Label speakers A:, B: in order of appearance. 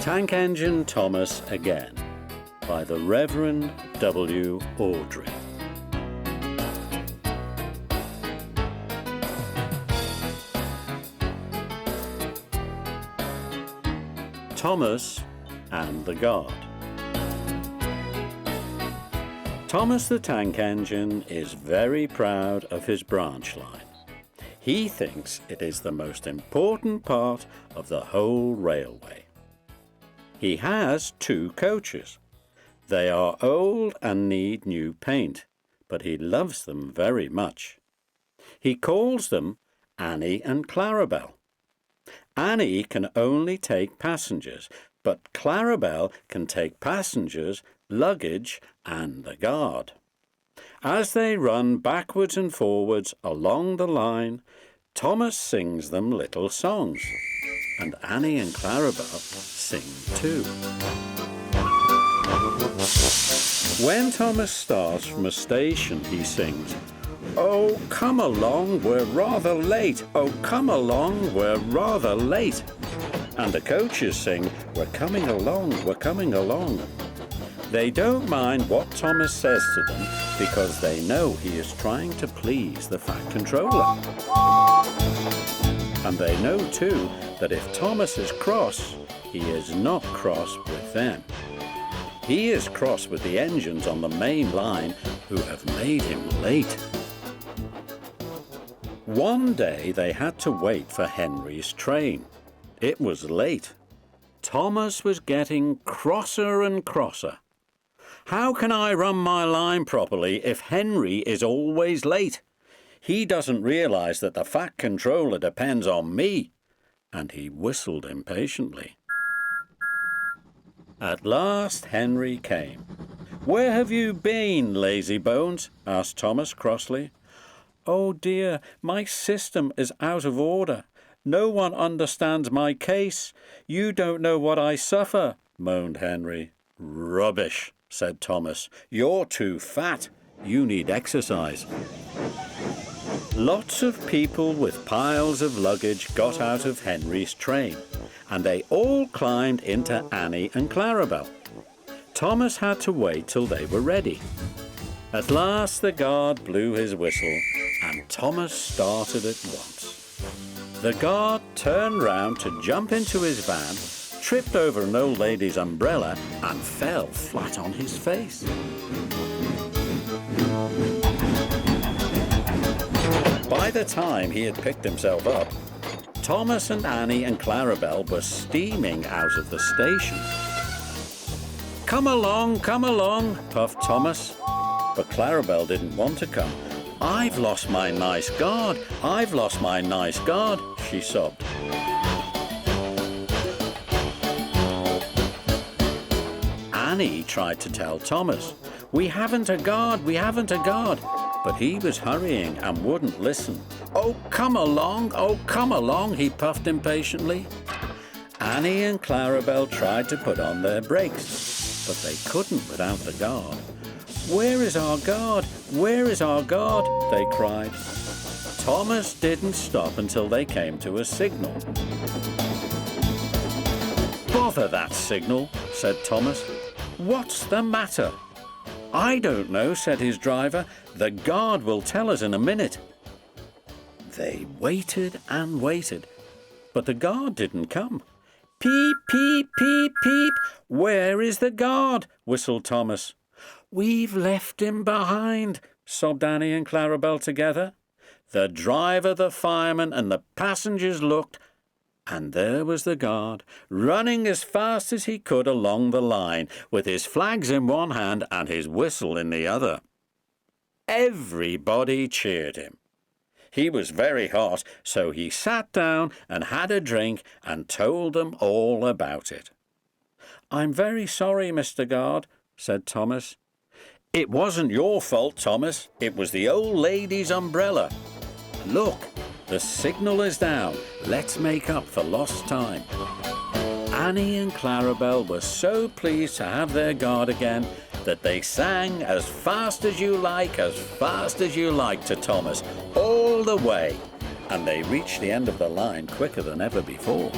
A: Tank Engine Thomas Again by the Reverend W. Audrey. Thomas and the Guard. Thomas the Tank Engine is very proud of his branch line. He thinks it is the most important part of the whole railway. He has 2 coaches. They are old and need new paint, but he loves them very much. He calls them Annie and Clarabel. Annie can only take passengers, but Clarabel can take passengers, luggage and the guard. As they run backwards and forwards along the line, Thomas sings them little songs, and Annie and Clarabel sing too. When Thomas starts from a station, he sings, "Oh, come along, we're rather late. Oh, come along, we're rather late." And the coaches sing, "We're coming along, we're coming along." They don't mind what Thomas says to them because they know he is trying to please the Fat Controller. And they know too that if Thomas is cross, he is not cross with them. He is cross with the engines on the main line who have made him late. One day they had to wait for Henry's train. It was late. Thomas was getting crosser and crosser. How can I run my line properly if Henry is always late? He doesn't realize that the Fat Controller depends on me. And he whistled impatiently. At last Henry came. "Where have you been, lazybones?" asked Thomas crossly. "Oh dear, my system is out of order. No one understands my case. You don't know what I suffer," moaned Henry. "Rubbish," said Thomas. "You're too fat. You need exercise." Lots of people with piles of luggage got out of Henry's train, and they all climbed into Annie and Clarabel. Thomas had to wait till they were ready. At last the guard blew his whistle, and Thomas started at once. The guard turned round to jump into his van, tripped over an old lady's umbrella, and fell flat on his face. By the time he had picked himself up, Thomas and Annie and Clarabel were steaming out of the station. Come along," puffed Thomas. But Clarabel didn't want to come. "I've lost my nice guard. I've lost my nice guard," she sobbed. Annie tried to tell Thomas, "We haven't a guard, we haven't a guard." But he was hurrying and wouldn't listen. "Oh, come along," he puffed impatiently. Annie and Clarabel tried to put on their brakes, but they couldn't without the guard. "Where is our guard? Where is our guard?" they cried. Thomas didn't stop until they came to a signal. "Bother that signal," said Thomas. "What's the matter?" "I don't know," said his driver. "The guard will tell us in a minute." They waited and waited, but the guard didn't come. "Peep, peep, peep, peep. Where is the guard?" whistled Thomas. "We've left him behind," sobbed Annie and Clarabel together. The driver, the fireman, and the passengers looked, and there was the guard, running as fast as he could along the line, with his flags in one hand and his whistle in the other. Everybody cheered him. He was very hot, so he sat down and had a drink and told them all about it. "I'm very sorry, Mr. Guard," said Thomas. "It wasn't your fault, Thomas. It was the old lady's umbrella. Look, the signal is down. Let's make up for lost time." Annie and Clarabel were so pleased to have their guard again that they sang as fast as you like to Thomas all the way, and they reached the end of the line quicker than ever before.